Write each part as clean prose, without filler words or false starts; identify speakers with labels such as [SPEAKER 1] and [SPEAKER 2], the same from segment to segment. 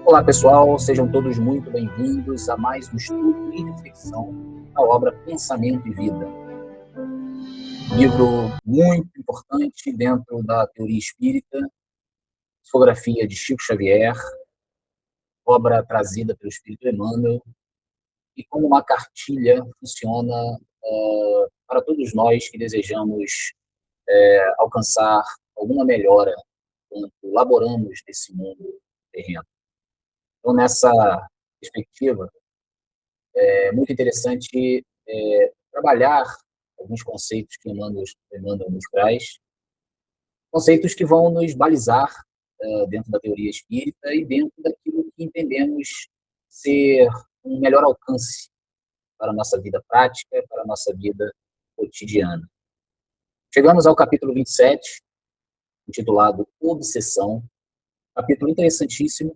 [SPEAKER 1] Olá, pessoal, sejam todos muito bem-vindos a mais um estudo e reflexão da obra Pensamento e Vida. Livro muito importante dentro da teoria espírita, psicografia de Chico Xavier, obra trazida pelo Espírito Emmanuel, e como uma cartilha funciona para todos nós que desejamos alcançar alguma melhora quando laboramos nesse mundo terreno. Então, nessa perspectiva, é muito interessante trabalhar alguns conceitos que Emmanuel nos traz, conceitos que vão nos balizar dentro da teoria espírita e dentro daquilo que entendemos ser um melhor alcance para a nossa vida prática, para a nossa vida cotidiana. Chegamos ao capítulo 27, intitulado Obsessão, capítulo interessantíssimo.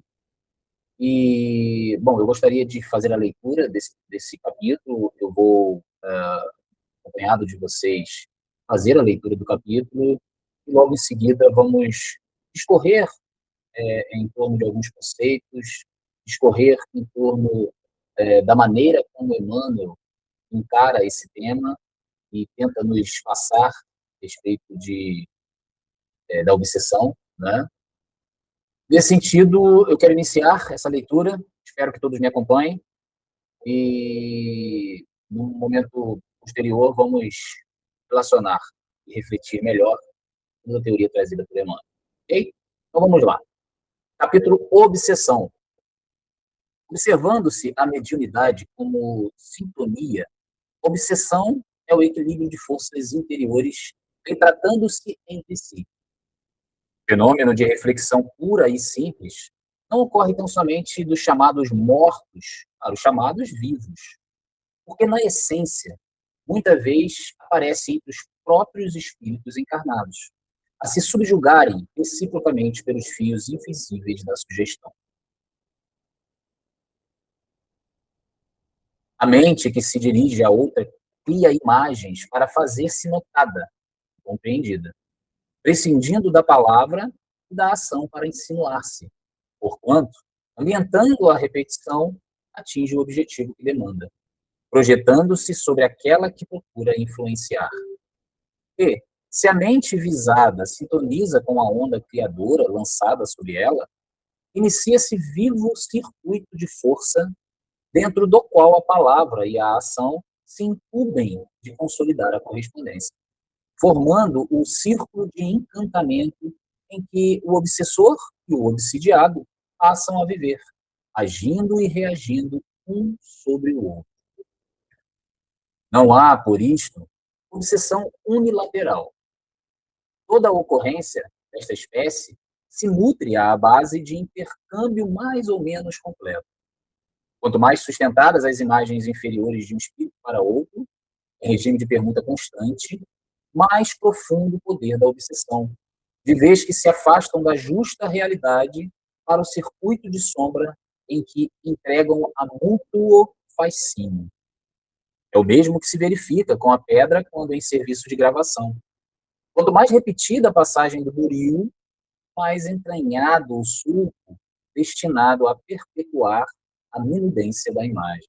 [SPEAKER 1] E, bom, eu gostaria de fazer a leitura desse capítulo. Eu vou, acompanhado de vocês, fazer a leitura do capítulo e logo em seguida vamos discorrer em torno de alguns conceitos, discorrer em torno da maneira como Emmanuel encara esse tema e tenta nos passar a respeito da obsessão, né? Nesse sentido, eu quero iniciar essa leitura, espero que todos me acompanhem, e no momento posterior vamos relacionar e refletir melhor toda a teoria trazida por Emmanuel. Ok? Então vamos lá. Capítulo Obsessão. Observando-se a mediunidade como sintonia, obsessão é o equilíbrio de forças interiores retratando-se entre si. Fenômeno de reflexão pura e simples não ocorre tão somente dos chamados mortos para os chamados vivos, porque, na essência, muita vez aparece entre os próprios espíritos encarnados, a se subjugarem reciprocamente pelos fios invisíveis da sugestão. A mente que se dirige a outra cria imagens para fazer-se notada, compreendida, prescindindo da palavra e da ação para insinuar-se, porquanto, ambientando a repetição, atinge o objetivo que demanda, projetando-se sobre aquela que procura influenciar. E, se a mente visada sintoniza com a onda criadora lançada sobre ela, inicia-se vivo circuito de força dentro do qual a palavra e a ação se incumbem de consolidar a correspondência, formando um círculo de encantamento em que o obsessor e o obsidiado passam a viver, agindo e reagindo um sobre o outro. Não há, por isto, obsessão unilateral. Toda a ocorrência desta espécie se nutre à base de intercâmbio mais ou menos completo. Quanto mais sustentadas as imagens inferiores de um espírito para outro, em regime de permuta constante, mais profundo o poder da obsessão, de vez que se afastam da justa realidade para o circuito de sombra em que entregam a mútuo fascínio. É o mesmo que se verifica com a pedra quando em serviço de gravação. Quanto mais repetida a passagem do buril, mais entranhado o sulco destinado a perpetuar a minudência da imagem.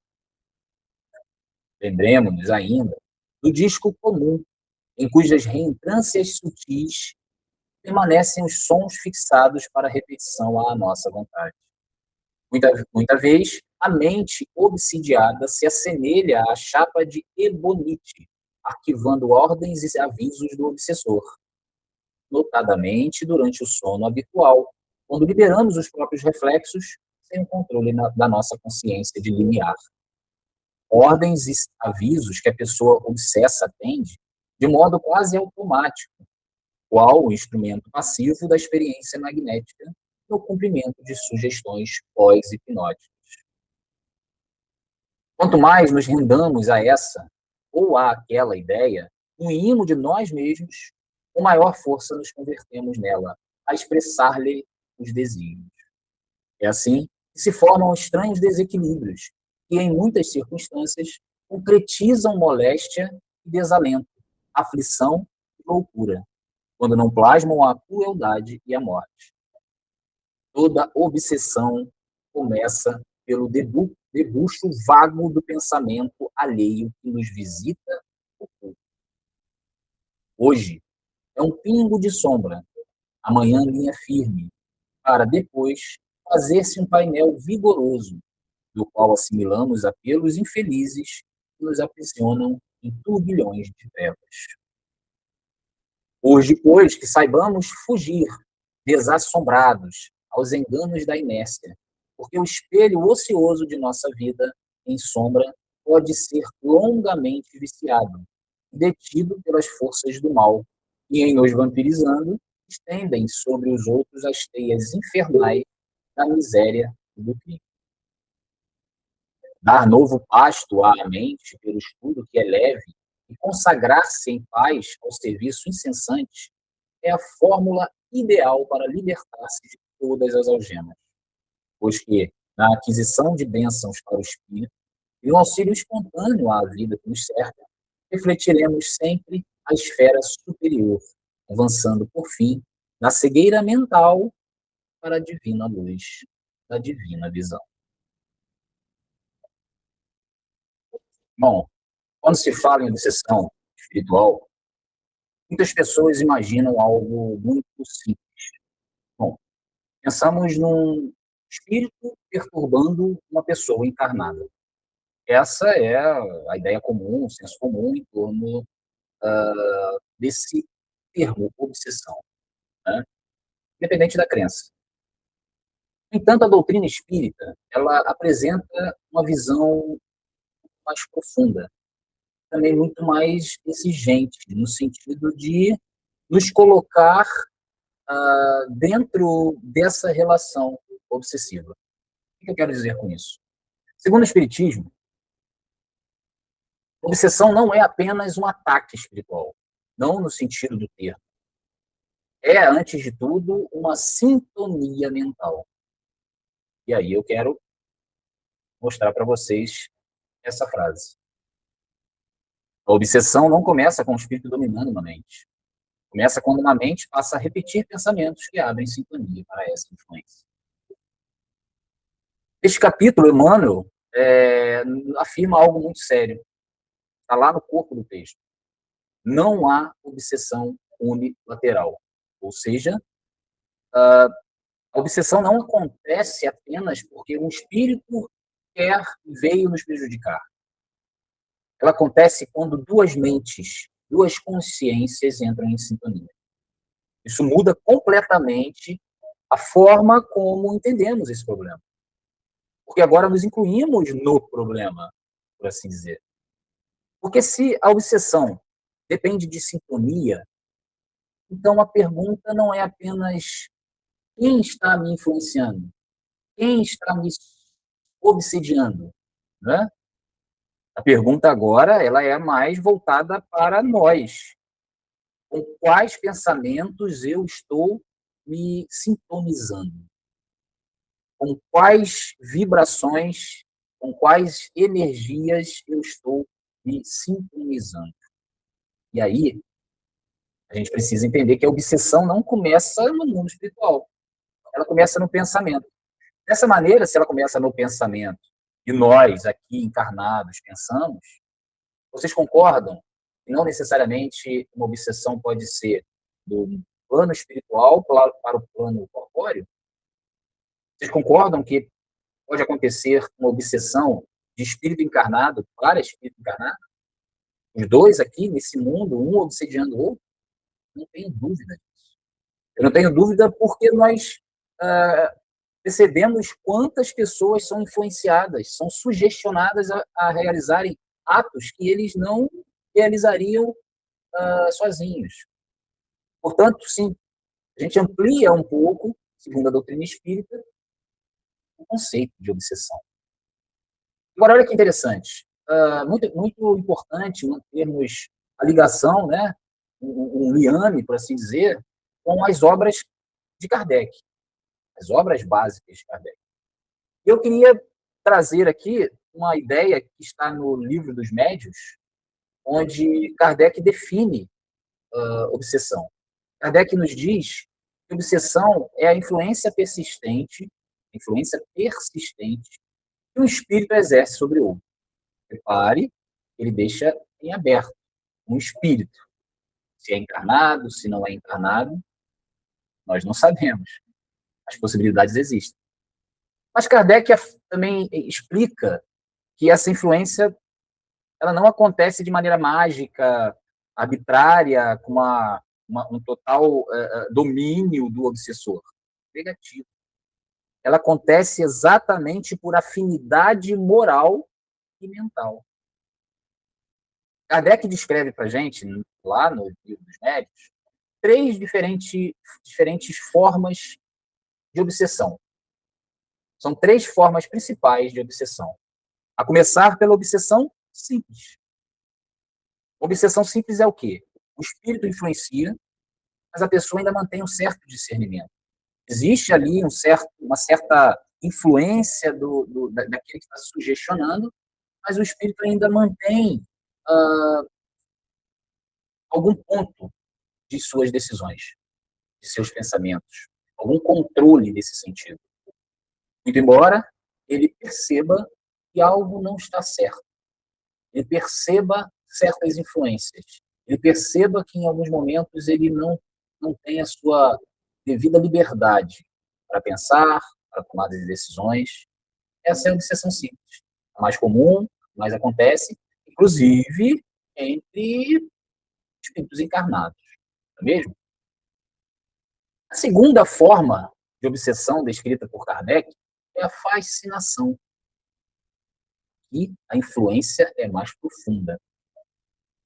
[SPEAKER 1] Lembremos-nos ainda do disco comum, em cujas reentrâncias sutis permanecem os sons fixados para repetição à nossa vontade. Muita vez, a mente obsidiada se assemelha à chapa de ebonite, arquivando ordens e avisos do obsessor, notadamente durante o sono habitual, quando liberamos os próprios reflexos sem o controle da nossa consciência de limiar. Ordens e avisos que a pessoa obsessa atende de modo quase automático, qual o instrumento passivo da experiência magnética no cumprimento de sugestões pós-hipnóticas. Quanto mais nos rendamos a essa ou a aquela ideia, um imo de nós mesmos, com maior força nos convertemos nela, a expressar-lhe os desígnios. É assim que se formam estranhos desequilíbrios, que em muitas circunstâncias concretizam moléstia e desalento, aflição e loucura, quando não plasmam a crueldade e a morte. Toda obsessão começa pelo debuxo vago do pensamento alheio que nos visita oculto. Hoje é um pingo de sombra, amanhã linha firme, para depois fazer-se um painel vigoroso, do qual assimilamos apelos infelizes que nos aprisionam em turbilhões de trevas. Hoje, pois, que saibamos fugir, desassombrados, aos enganos da inércia, porque o espelho ocioso de nossa vida, em sombra, pode ser longamente viciado, detido pelas forças do mal, e em nos vampirizando, estendem sobre os outros as teias infernais da miséria e do crime. Dar novo pasto à mente pelo estudo que é leve e consagrar-se em paz ao serviço incessante é a fórmula ideal para libertar-se de todas as algemas, pois que, na aquisição de bênçãos para o espírito e no auxílio espontâneo à vida que nos cerca, refletiremos sempre a esfera superior, avançando, por fim, da cegueira mental para a divina luz da divina visão. Bom, quando se fala em obsessão espiritual, muitas pessoas imaginam algo muito simples. Bom, pensamos num espírito perturbando uma pessoa encarnada. Essa é a ideia comum, o senso comum em torno desse termo, obsessão, né? Independente da crença. No entanto, a doutrina espírita, ela apresenta uma visão mais profunda, também muito mais exigente, no sentido de nos colocar dentro dessa relação obsessiva. O que eu quero dizer com isso? Segundo o Espiritismo, obsessão não é apenas um ataque espiritual, não no sentido do termo. É, antes de tudo, uma sintonia mental. E aí eu quero mostrar para vocês essa frase. A obsessão não começa com o espírito dominando uma mente. Começa quando uma mente passa a repetir pensamentos que abrem sintonia para essa influência. Este capítulo, Emmanuel, afirma algo muito sério. Está lá no corpo do texto. Não há obsessão unilateral. Ou seja, a obsessão não acontece apenas porque um espírito veio nos prejudicar. Ela acontece quando duas mentes, duas consciências entram em sintonia. Isso muda completamente a forma como entendemos esse problema. Porque agora nos incluímos no problema, por assim dizer. Porque se a obsessão depende de sintonia, então a pergunta não é apenas quem está me influenciando, quem está me obsediando, né? A pergunta agora ela é mais voltada para nós. Com quais pensamentos eu estou me sintonizando? Com quais vibrações, com quais energias eu estou me sintonizando? E aí, a gente precisa entender que a obsessão não começa no mundo espiritual. Ela começa no pensamento. Dessa maneira, se ela começa no pensamento, e nós aqui encarnados pensamos, vocês concordam que não necessariamente uma obsessão pode ser do plano espiritual para o plano corpóreo? Vocês concordam que pode acontecer uma obsessão de espírito encarnado para espírito encarnado? Os dois aqui nesse mundo, um obsediando o outro? Não tenho dúvida disso. Eu não tenho dúvida porque nós percebemos quantas pessoas são influenciadas, são sugestionadas a realizarem atos que eles não realizariam sozinhos. Portanto, sim, a gente amplia um pouco, segundo a doutrina espírita, o conceito de obsessão. Agora, olha que interessante. Muito, muito importante mantermos a ligação, né, um liame, por assim dizer, com as obras de Kardec, as obras básicas de Kardec. Eu queria trazer aqui uma ideia que está no Livro dos Médiuns, onde Kardec define obsessão. Kardec nos diz que obsessão é a influência persistente influência persistente que um espírito exerce sobre o outro. Repare, ele deixa em aberto um espírito. Se é encarnado, se não é encarnado, nós não sabemos. As possibilidades existem. Mas Kardec também explica que essa influência ela não acontece de maneira mágica, arbitrária, com um total domínio do obsessor. Negativo. Ela acontece exatamente por afinidade moral e mental. Kardec descreve para a gente, lá no Livro dos Médiuns, 3 diferentes formas de obsessão. São 3 formas principais de obsessão. A começar pela obsessão simples. Obsessão simples é o quê? O espírito influencia, mas a pessoa ainda mantém um certo discernimento. Existe ali uma certa influência daquele que está sugestionando, mas o espírito ainda mantém algum ponto de suas decisões, de seus pensamentos, algum controle nesse sentido. Muito embora ele perceba que algo não está certo, ele perceba certas influências, ele perceba que em alguns momentos ele não tem a sua devida liberdade para pensar, para tomar decisões. Essa é a obsessão simples. A mais comum, mais acontece, inclusive entre espíritos encarnados. Não é mesmo? A segunda forma de obsessão descrita por Kardec é a fascinação. E a influência é mais profunda.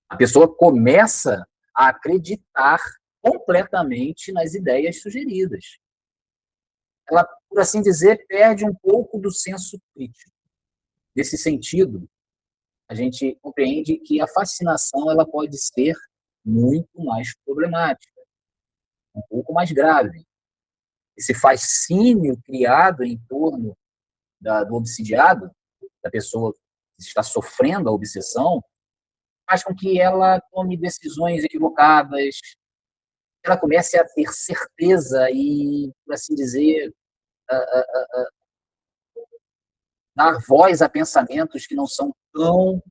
[SPEAKER 1] A pessoa começa a acreditar completamente nas ideias sugeridas. Ela, por assim dizer, perde um pouco do senso crítico. Nesse sentido, a gente compreende que a fascinação ela pode ser muito mais problemática, um pouco mais grave. Esse fascínio criado em torno do obsidiado, da pessoa que está sofrendo a obsessão, faz com que ela tome decisões equivocadas, ela comece a ter certeza e, por assim dizer, dar voz a pensamentos que não são tão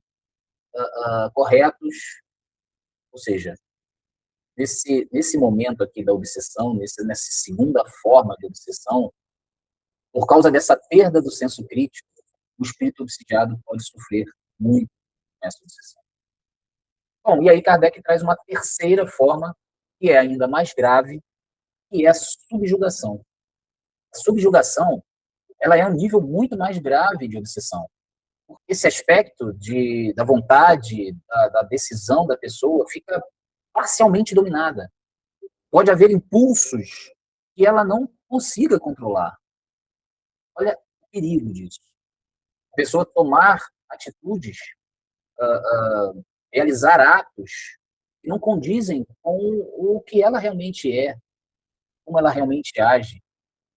[SPEAKER 1] corretos. Ou seja, nesse momento aqui da obsessão, nessa segunda forma de obsessão, por causa dessa perda do senso crítico, o espírito obsidiado pode sofrer muito nessa obsessão. Bom, e aí Kardec traz uma terceira forma, que é ainda mais grave, que é a subjugação. A subjugação, ela é um nível muito mais grave de obsessão. Esse aspecto da vontade, da decisão da pessoa fica parcialmente dominada. Pode haver impulsos que ela não consiga controlar. Olha o perigo disso. A pessoa tomar atitudes, realizar atos que não condizem com o que ela realmente é, como ela realmente age.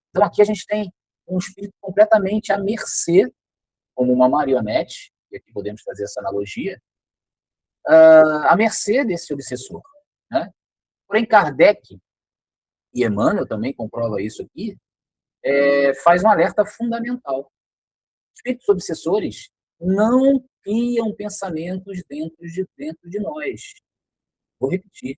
[SPEAKER 1] Então, aqui a gente tem um espírito completamente à mercê, como uma marionete, e aqui podemos fazer essa analogia, à mercê desse obsessor. Né? Porém, Kardec, e Emmanuel também comprova isso aqui, faz um alerta fundamental. Espíritos obsessores não criam pensamentos dentro de nós. Vou repetir.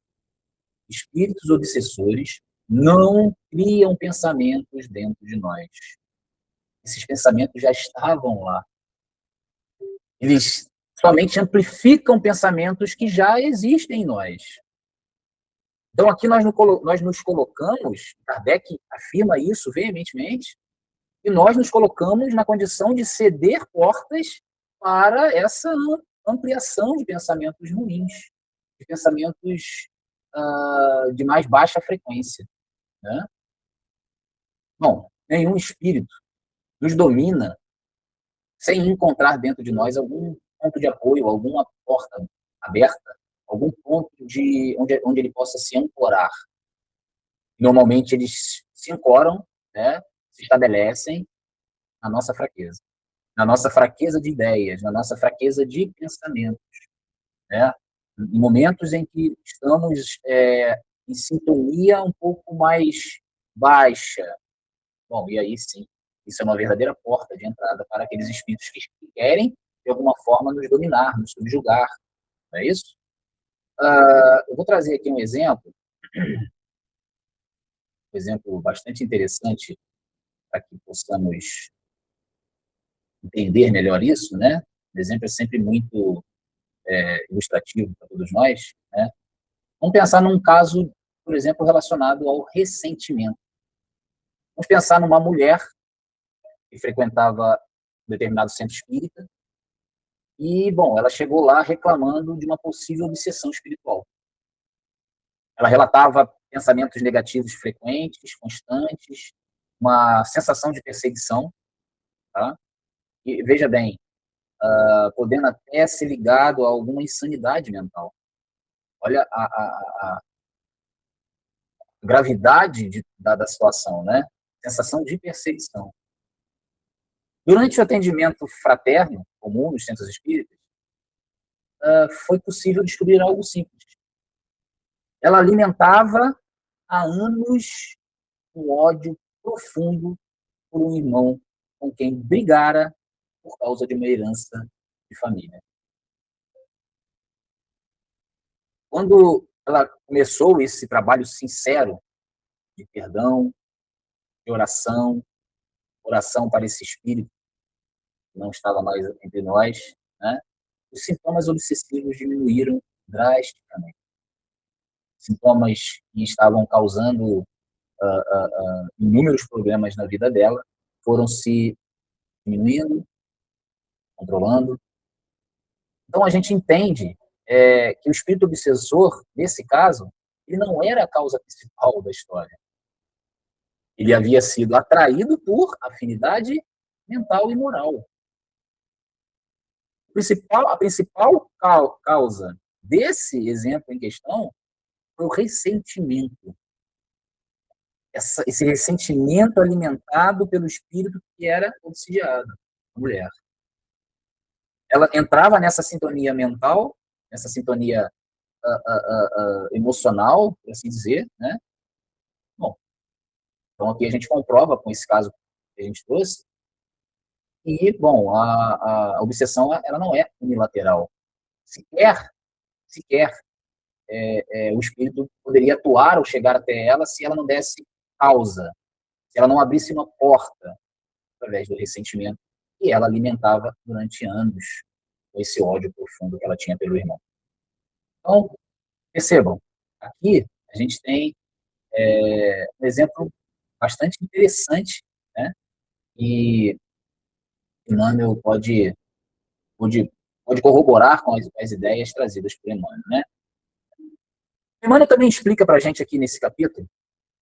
[SPEAKER 1] Espíritos obsessores não criam pensamentos dentro de nós. Esses pensamentos já estavam lá. Eles somente amplificam pensamentos que já existem em nós. Então, aqui nós nos colocamos, Kardec afirma isso veementemente, e nós nos colocamos na condição de ceder portas para essa ampliação de pensamentos ruins, de pensamentos de mais baixa frequência. Né? Bom, nenhum espírito nos domina sem encontrar dentro de nós algum ponto de apoio, alguma porta aberta, algum ponto onde ele possa se ancorar. Normalmente eles se ancoram, né, se estabelecem na nossa fraqueza de ideias, na nossa fraqueza de pensamentos. Né? Em momentos em que estamos em sintonia um pouco mais baixa. Bom, e aí sim, Isso é uma verdadeira porta de entrada para aqueles espíritos que querem, de alguma forma, nos dominar, nos subjugar, não é isso? Eu vou trazer aqui um exemplo bastante interessante para que possamos entender melhor isso, né? O exemplo é sempre muito ilustrativo para todos nós, né? Vamos pensar num caso, por exemplo, relacionado ao ressentimento. Vamos pensar numa mulher que frequentava um determinado centro espírita e, bom, ela chegou lá reclamando de uma possível obsessão espiritual. Ela relatava pensamentos negativos frequentes, constantes, uma sensação de perseguição, tá? E veja bem, podendo até ser ligado a alguma insanidade mental. Olha a gravidade da situação, né? Sensação de perseguição. Durante o atendimento fraterno, comum nos centros espíritas, foi possível descobrir algo simples. Ela alimentava há anos um ódio profundo por um irmão com quem brigara por causa de uma herança de família. Quando ela começou esse trabalho sincero de perdão, de oração para esse espírito que não estava mais entre nós, né? Os sintomas obsessivos diminuíram drasticamente. Sintomas que estavam causando inúmeros problemas na vida dela foram se diminuindo, controlando. Então a gente entende que o espírito obsessor, nesse caso, ele não era a causa principal da história. Ele havia sido atraído por afinidade mental e moral. A principal causa desse exemplo em questão foi o ressentimento. Esse ressentimento alimentado pelo espírito que era obsidiado, a mulher. Ela entrava nessa sintonia mental, nessa sintonia emocional, por assim dizer, né? Bom, então aqui a gente comprova com esse caso que a gente trouxe, e, bom, a obsessão ela não é unilateral. Sequer o espírito poderia atuar ou chegar até ela se ela não desse causa, se ela não abrisse uma porta através do ressentimento que ela alimentava durante anos com esse ódio profundo que ela tinha pelo irmão. Então, percebam, aqui a gente tem um exemplo bastante interessante, né? E Emmanuel pode corroborar com as ideias trazidas por Emmanuel, né? Emmanuel também explica para a gente aqui nesse capítulo,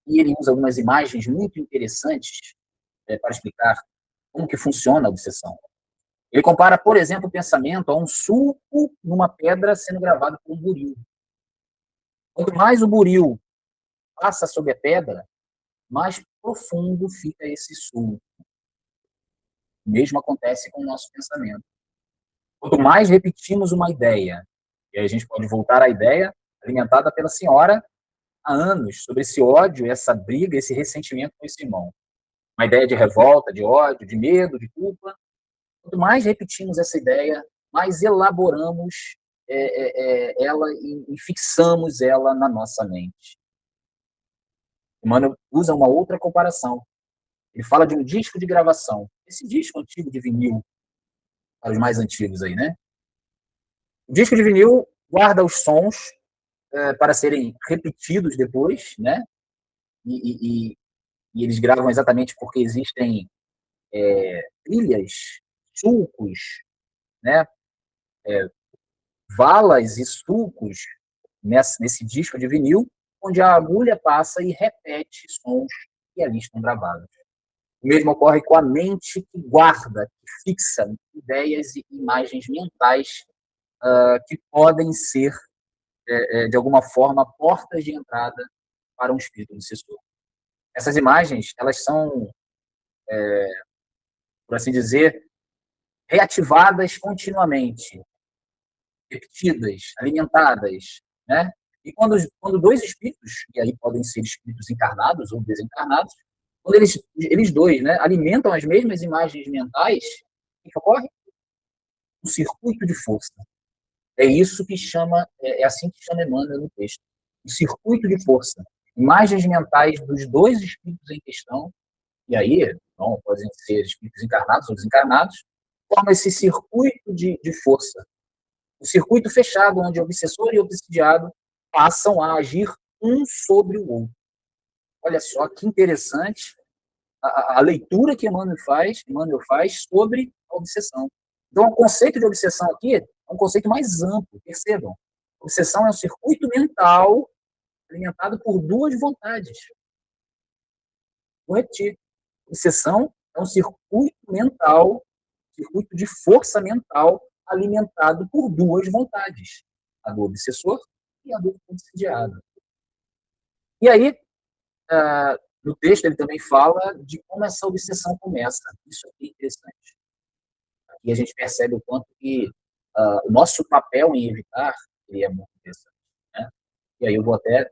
[SPEAKER 1] e ele usa algumas imagens muito interessantes para explicar como que funciona a obsessão. Ele compara, por exemplo, o pensamento a um sulco numa pedra sendo gravado por um buril. Quanto mais o buril passa sobre a pedra, mais profundo fica esse sulco. O mesmo acontece com o nosso pensamento. Quanto mais repetimos uma ideia, e aí a gente pode voltar à ideia alimentada pela senhora há anos, sobre esse ódio, essa briga, esse ressentimento com esse irmão. Uma ideia de revolta, de ódio, de medo, de culpa. Quanto mais repetimos essa ideia, mais elaboramos ela e fixamos ela na nossa mente. Emmanuel usa uma outra comparação. Ele fala de um disco de gravação. Esse disco antigo de vinil, para os mais antigos aí, né? O disco de vinil guarda os sons para serem repetidos depois, né? E eles gravam exatamente porque existem trilhas, sulcos, né? Valas e sulcos nesse disco de vinil, onde a agulha passa e repete sons que ali estão gravados. O mesmo ocorre com a mente que guarda, que fixa ideias e imagens mentais que podem ser, de alguma forma, portas de entrada para um espírito obsessor. Essas imagens, elas são, por assim dizer, reativadas continuamente, repetidas, alimentadas, né? E quando dois espíritos, e aí podem ser espíritos encarnados ou desencarnados, Quando eles dois, né, alimentam as mesmas imagens mentais, o que ocorre? Um circuito de força. É isso que chama, é assim que chama Emmanuel no texto. Um circuito de força. Imagens mentais dos dois espíritos em questão, e aí, não, podem ser espíritos encarnados ou desencarnados, forma esse circuito de força. Um circuito fechado, onde o obsessor e o obsidiado passam a agir um sobre o outro. Olha só que interessante a leitura que Emmanuel faz sobre a obsessão. Então, o conceito de obsessão aqui é um conceito mais amplo, percebam. Obsessão é um circuito mental alimentado por duas vontades. Vou repetir. Obsessão é um circuito mental, circuito de força mental alimentado por duas vontades, a do obsessor e a do obsidiado. E aí, no texto, ele também fala de como essa obsessão começa. Isso aqui é interessante. Aqui a gente percebe o quanto que o nosso papel em evitar ele é muito interessante. Né? E aí eu vou até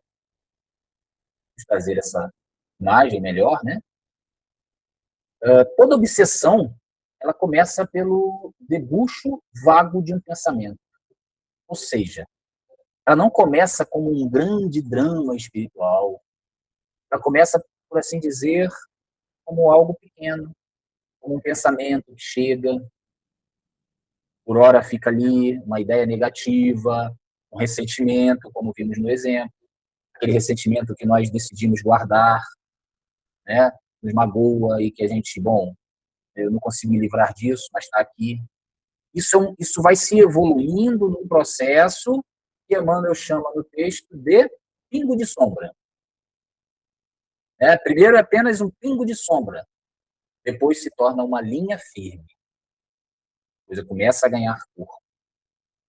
[SPEAKER 1] trazer essa imagem melhor. Né? Toda obsessão ela começa pelo debuxo vago de um pensamento. Ou seja, ela não começa como um grande drama espiritual. Ela começa, por assim dizer, como algo pequeno, como um pensamento que chega, por hora fica ali uma ideia negativa, um ressentimento, como vimos no exemplo, aquele ressentimento que nós decidimos guardar, né, nos magoa e que a gente, bom, eu não consigo me livrar disso, mas está aqui. Isso vai se evoluindo num processo que Emmanuel chama no texto de pingo de sombra. Primeiro é apenas um pingo de sombra, depois se torna uma linha firme. A coisa começa a ganhar cor.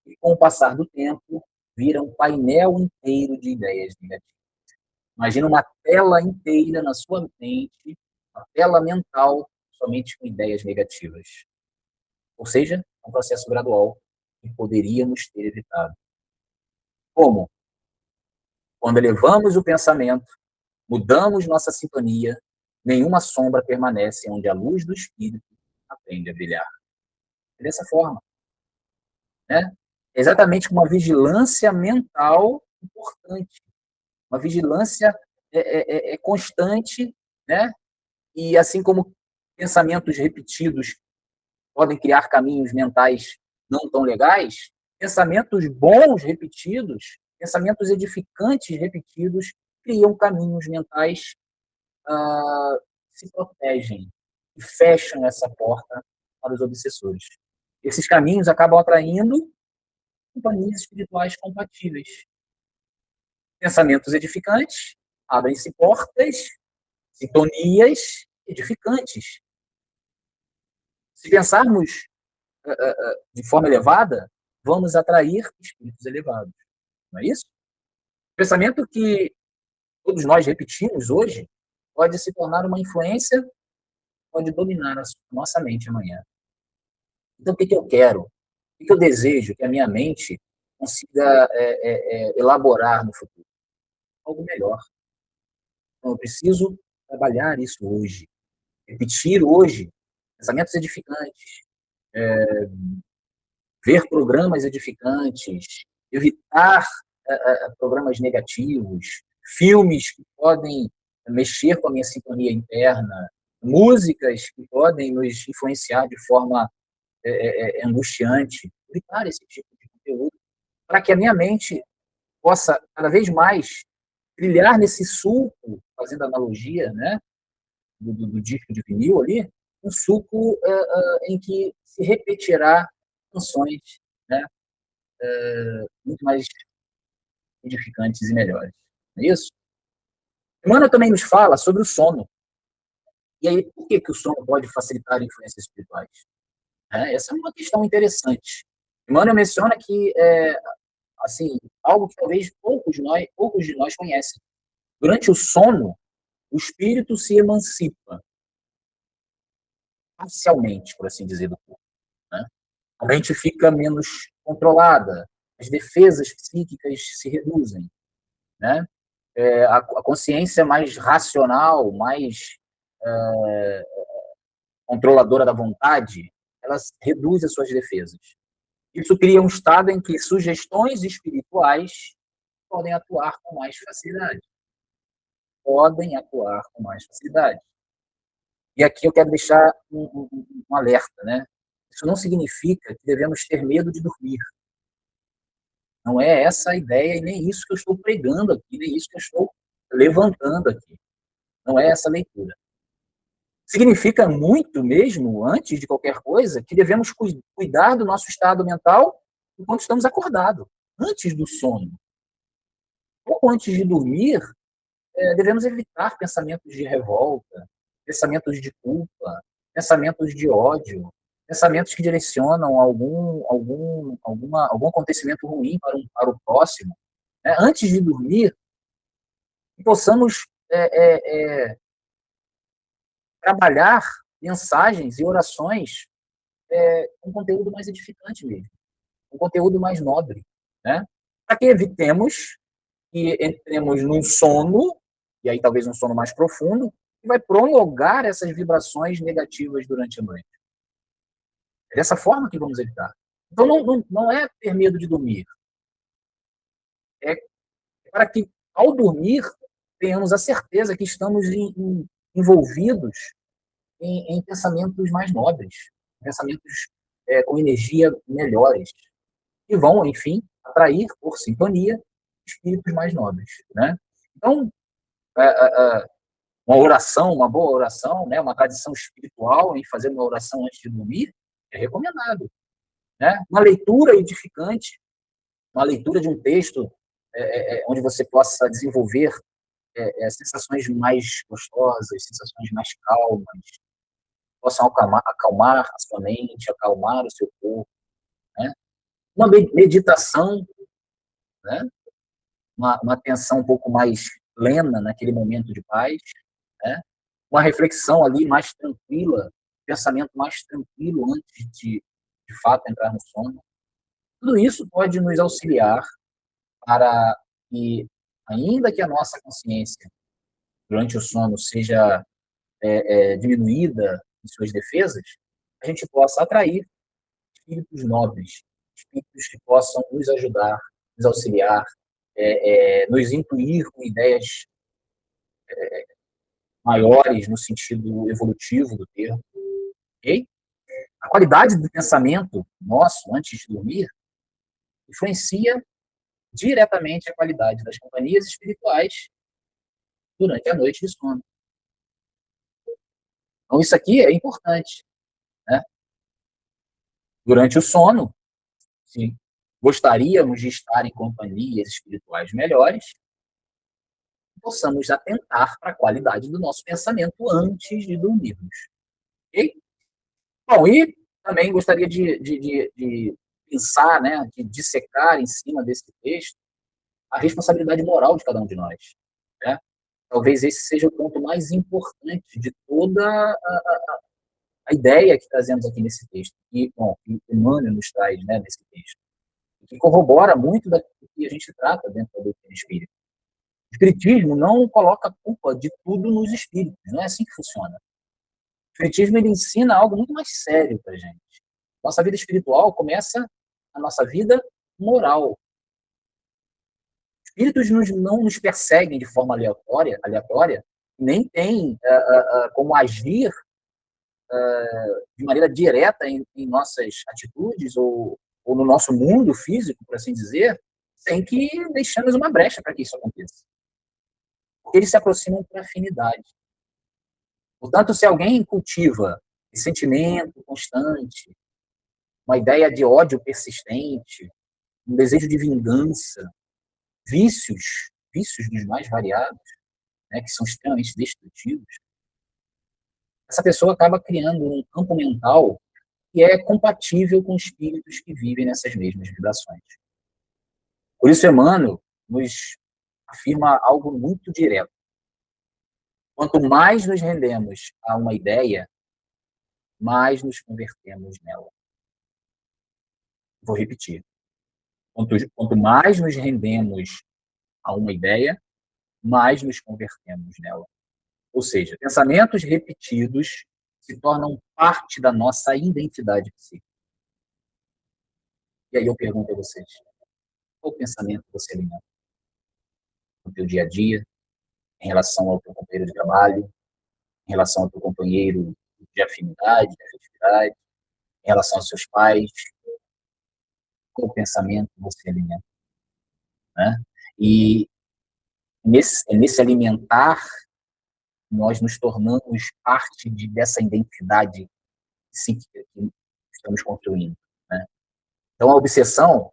[SPEAKER 1] E com o passar do tempo, vira um painel inteiro de ideias negativas. Imagina uma tela inteira na sua mente, uma tela mental somente com ideias negativas. Ou seja, um processo gradual que poderíamos ter evitado. Como? Quando elevamos o pensamento, mudamos nossa sintonia, nenhuma sombra permanece onde a luz do Espírito aprende a brilhar. É dessa forma. Né? Exatamente com uma vigilância mental importante. Uma vigilância constante, né? E assim como pensamentos repetidos podem criar caminhos mentais não tão legais, pensamentos bons repetidos, pensamentos edificantes repetidos, criam caminhos mentais que se protegem e fecham essa porta para os obsessores. Esses caminhos acabam atraindo companhias espirituais compatíveis. Pensamentos edificantes, abrem-se portas, sintonias edificantes. Se pensarmos de forma elevada, vamos atrair espíritos elevados. Não é isso? O pensamento que todos nós repetimos hoje pode se tornar uma influência, pode dominar a nossa mente amanhã. Então, o que eu quero? O que eu desejo que a minha mente consiga elaborar no futuro? Algo melhor. Então, eu preciso trabalhar isso hoje. Repetir hoje pensamentos edificantes, ver programas edificantes, evitar programas negativos, filmes que podem mexer com a minha sintonia interna, músicas que podem nos influenciar de forma angustiante, evitar esse tipo de conteúdo, para que a minha mente possa cada vez mais brilhar nesse sulco, fazendo analogia, né, do disco de vinil ali, um sulco em que se repetirá canções, né, muito mais edificantes e melhores. Não é isso? Emmanuel também nos fala sobre o sono. E aí, por que o sono pode facilitar influências espirituais? Essa é uma questão interessante. Emmanuel menciona que, assim, algo que talvez poucos de nós conhecem. Durante o sono, o espírito se emancipa parcialmente, por assim dizer, do corpo. Né? A mente fica menos controlada, as defesas psíquicas se reduzem. Né? A consciência mais racional, mais controladora da vontade, ela reduz as suas defesas. Isso cria um estado em que sugestões espirituais podem atuar com mais facilidade. Podem atuar com mais facilidade. E aqui eu quero deixar um alerta, né? Isso não significa que devemos ter medo de dormir. Não é essa a ideia e nem isso que eu estou pregando aqui, nem isso que eu estou levantando aqui. Não é essa a leitura. Significa muito mesmo, antes de qualquer coisa, que devemos cuidar do nosso estado mental enquanto estamos acordados, antes do sono. Pouco antes de dormir, devemos evitar pensamentos de revolta, pensamentos de culpa, pensamentos de ódio, pensamentos que direcionam algum acontecimento ruim para o próximo. Né? Antes de dormir, que possamos trabalhar mensagens e orações com conteúdo mais edificante mesmo, com conteúdo mais nobre, né? Para que evitemos que entremos num sono, e aí talvez um sono mais profundo, que vai prolongar essas vibrações negativas durante a noite. É dessa forma que vamos evitar. Então, não é ter medo de dormir. É para que, ao dormir, tenhamos a certeza que estamos envolvidos em pensamentos mais nobres, pensamentos com energia melhores, que vão, enfim, atrair, por sintonia, espíritos mais nobres. Né? Então, uma oração, uma boa oração, né, uma tradição espiritual em fazer uma oração antes de dormir, é recomendado. Né? Uma leitura edificante, uma leitura de um texto onde você possa desenvolver sensações mais gostosas, sensações mais calmas, possam acalmar a sua mente, acalmar o seu corpo. Né? Uma meditação, né? Uma atenção um pouco mais plena naquele momento de paz, né? Uma reflexão ali mais tranquila, pensamento mais tranquilo antes de fato, entrar no sono. Tudo isso pode nos auxiliar para que, ainda que a nossa consciência durante o sono seja diminuída em suas defesas, a gente possa atrair espíritos nobres, espíritos que possam nos ajudar, nos auxiliar, nos intuir com ideias maiores no sentido evolutivo do termo. Okay? A qualidade do pensamento nosso antes de dormir influencia diretamente a qualidade das companhias espirituais durante a noite de sono. Então, isso aqui é importante. Né? Durante o sono, sim, gostaríamos de estar em companhias espirituais melhores, possamos atentar para a qualidade do nosso pensamento antes de dormirmos. Ok? Bom, e também gostaria de pensar, né, de dissecar em cima desse texto a responsabilidade moral de cada um de nós. Né? Talvez esse seja o ponto mais importante de toda a ideia que trazemos aqui nesse texto, que Emmanuel nos traz, né, nesse texto, que corrobora muito daquilo que a gente trata dentro da doutrina espírita. O espiritismo não coloca a culpa de tudo nos espíritos, não é assim que funciona. O espiritismo ele ensina algo muito mais sério para a gente. Nossa vida espiritual começa a nossa vida moral. Espíritos não nos perseguem de forma aleatória, nem tem como agir de maneira direta em nossas atitudes ou no nosso mundo físico, por assim dizer, sem que deixemos uma brecha para que isso aconteça. Porque eles se aproximam por afinidade. Portanto, se alguém cultiva esse sentimento constante, uma ideia de ódio persistente, um desejo de vingança, vícios dos mais variados, né, que são extremamente destrutivos, essa pessoa acaba criando um campo mental que é compatível com espíritos que vivem nessas mesmas vibrações. Por isso, Emmanuel nos afirma algo muito direto. Quanto mais nos rendemos a uma ideia, mais nos convertemos nela. Vou repetir. Quanto mais nos rendemos a uma ideia, mais nos convertemos nela. Ou seja, pensamentos repetidos se tornam parte da nossa identidade psíquica. E aí eu pergunto a vocês, qual pensamento você alimenta no teu dia a dia, em relação ao teu companheiro de trabalho, em relação ao teu companheiro de afinidade, de afetividade, em relação aos seus pais, qual pensamento você alimenta, né? E nesse alimentar, nós nos tornamos parte dessa identidade psíquica que estamos construindo, né? Então, a obsessão,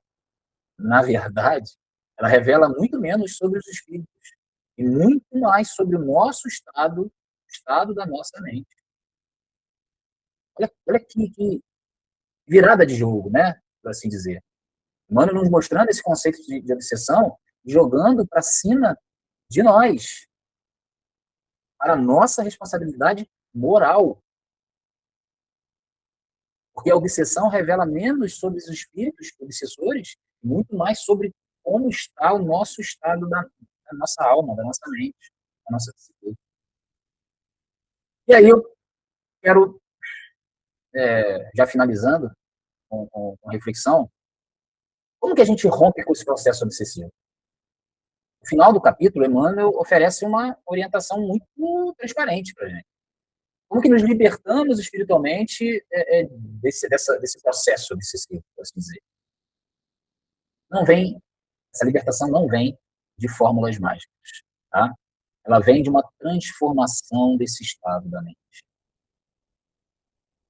[SPEAKER 1] na verdade, ela revela muito menos sobre os espíritos e muito mais sobre o nosso estado, o estado da nossa mente. Olha que virada de jogo, né? Por assim dizer. Mano, nos mostrando esse conceito de obsessão, jogando para cima de nós, para a nossa responsabilidade moral. Porque a obsessão revela menos sobre os espíritos obsessores, muito mais sobre como está o nosso estado da nossa alma, da nossa mente, da nossa psique. E aí eu quero, já finalizando com reflexão, como que a gente rompe com esse processo obsessivo? No final do capítulo, Emmanuel oferece uma orientação muito transparente para a gente. Como que nos libertamos espiritualmente desse processo obsessivo, por assim dizer? Essa libertação não vem de fórmulas mágicas, tá? Ela vem de uma transformação desse estado da mente.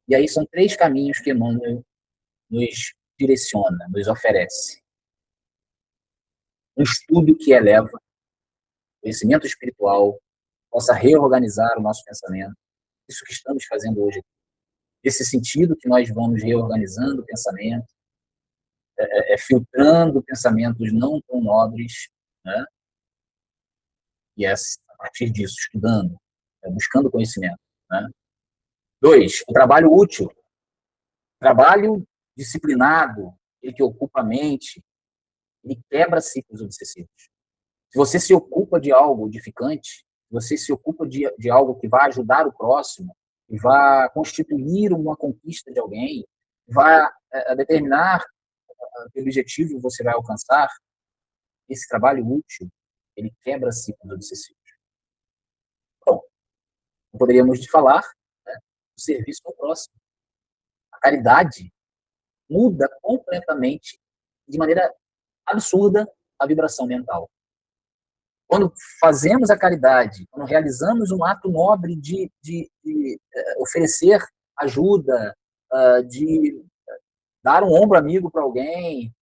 [SPEAKER 1] E aí são 3 caminhos que Emmanuel nos direciona, nos oferece. Um estudo que eleva, conhecimento espiritual, possa reorganizar o nosso pensamento. Isso que estamos fazendo hoje. Esse sentido que nós vamos reorganizando o pensamento, filtrando pensamentos não tão nobres, né? E a partir disso, estudando, buscando conhecimento, né? 2, o trabalho útil. Trabalho disciplinado, ele que ocupa a mente, ele quebra ciclos obsessivos. Se você se ocupa de algo edificante, se você se ocupa de algo que vai ajudar o próximo, que vai constituir uma conquista de alguém, vai determinar que objetivo você vai alcançar, esse trabalho útil, ele quebra ciclos obsessivos. Bom, poderíamos falar, né, do serviço ao próximo. A caridade muda completamente, de maneira absurda, a vibração mental. Quando fazemos a caridade, quando realizamos um ato nobre de oferecer ajuda, de dar um ombro amigo para alguém,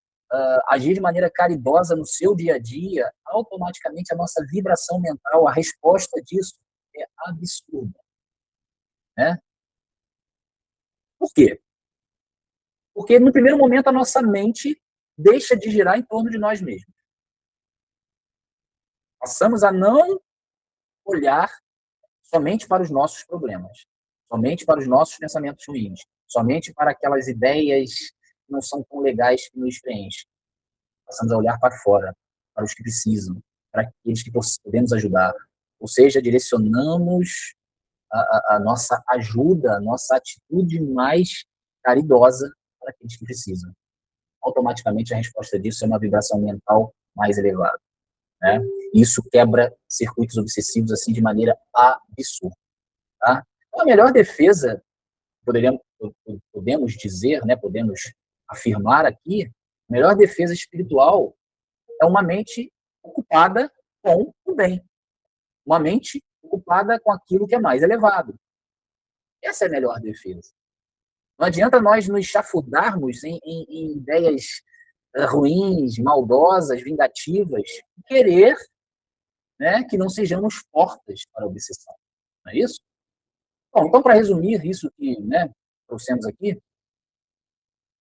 [SPEAKER 1] agir de maneira caridosa no seu dia a dia, automaticamente a nossa vibração mental, a resposta disso é absurda, né? Por quê? Porque no primeiro momento a nossa mente deixa de girar em torno de nós mesmos. Passamos a não olhar somente para os nossos problemas, somente para os nossos pensamentos ruins, somente para aquelas ideias que não são tão legais que nos preenchem. Passamos a olhar para fora, para os que precisam, para aqueles que podemos ajudar. Ou seja, direcionamos a nossa ajuda, a nossa atitude mais caridosa para aqueles que precisam. Automaticamente a resposta disso é uma vibração mental mais elevada, né? Isso quebra circuitos obsessivos assim de maneira absurda, tá? Então, a melhor defesa, podemos dizer, né, podemos afirmar aqui, a melhor defesa espiritual é uma mente ocupada com o bem, uma mente ocupada com aquilo que é mais elevado. Essa é a melhor defesa. Não adianta nós nos chafudarmos em ideias ruins, maldosas, vingativas, querer, né, que não sejamos portas para a obsessão. Não é isso? Bom, então, para resumir isso que, né, trouxemos aqui,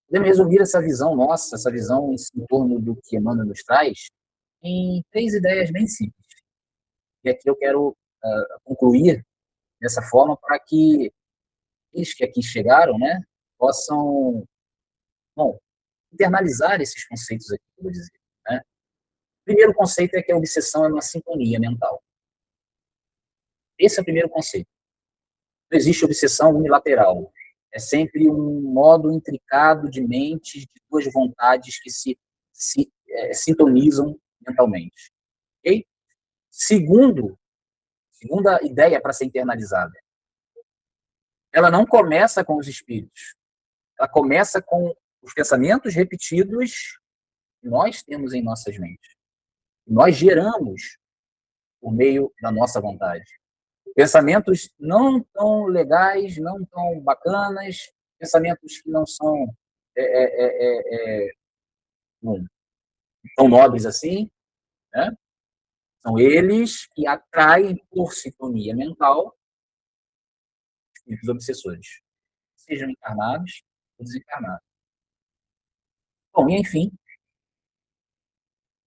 [SPEAKER 1] podemos resumir essa visão nossa, essa visão em torno do que Emmanuel nos traz, em 3 ideias bem simples. E aqui eu quero concluir dessa forma para que eles que aqui chegaram, né, possam, bom, internalizar esses conceitos aqui, que eu vou dizer, né? O primeiro conceito é que a obsessão é uma sintonia mental. Esse é o primeiro conceito. Não existe obsessão unilateral. É sempre um modo intricado de mentes, de duas vontades que se sintonizam mentalmente. Okay? Segunda ideia para ser internalizada. Ela não começa com os espíritos. Ela começa com os pensamentos repetidos que nós temos em nossas mentes. Nós geramos por meio da nossa vontade. Pensamentos não tão legais, não tão bacanas, pensamentos que não são não tão nobres assim, né? São eles que atraem por sintonia mental espíritos obsessores, sejam encarnados ou desencarnados. Bom, e enfim,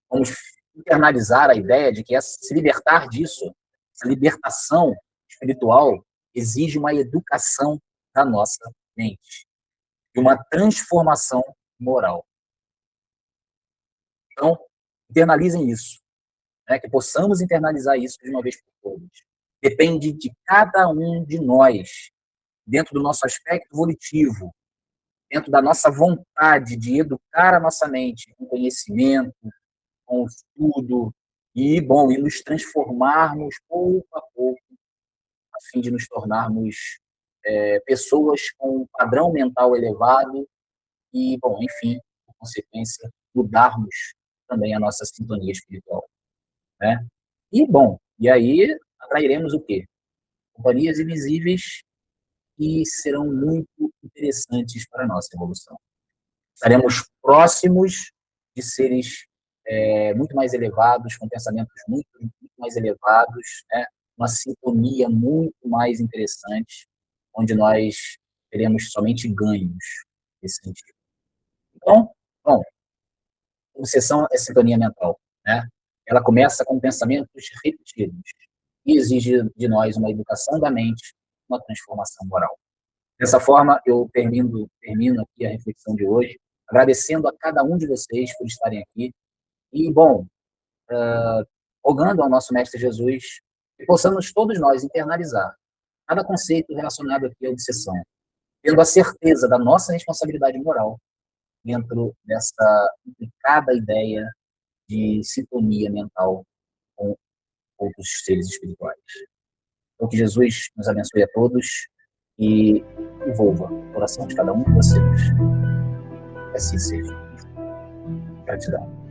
[SPEAKER 1] vamos internalizar a ideia de que se libertar disso, essa libertação espiritual, exige uma educação da nossa mente e uma transformação moral. Então, internalizem isso, né? Que possamos internalizar isso de uma vez por todas. Depende de cada um de nós, dentro do nosso aspecto volitivo, dentro da nossa vontade de educar a nossa mente com conhecimento, com estudo, e nos transformarmos pouco a pouco, a fim de nos tornarmos pessoas com um padrão mental elevado e, enfim, por consequência, mudarmos também a nossa sintonia espiritual, né? E aí atrairemos o quê? Companhias invisíveis que serão muito interessantes para a nossa evolução. Estaremos próximos de seres muito mais elevados, com pensamentos muito mais elevados, né? Uma sintonia muito mais interessante, onde nós teremos somente ganhos nesse sentido. Então, obsessão é sintonia mental, né? Ela começa com pensamentos repetidos e exige de nós uma educação da mente, uma transformação moral. Dessa forma, eu termino aqui a reflexão de hoje, agradecendo a cada um de vocês por estarem aqui e, rogando ao nosso Mestre Jesus que possamos todos nós internalizar cada conceito relacionado aqui à obsessão, tendo a certeza da nossa responsabilidade moral dentro dessa complicada ideia de sintonia mental com outros seres espirituais. Então, que Jesus nos abençoe a todos e envolva o coração de cada um de vocês. Que assim seja. Gratidão.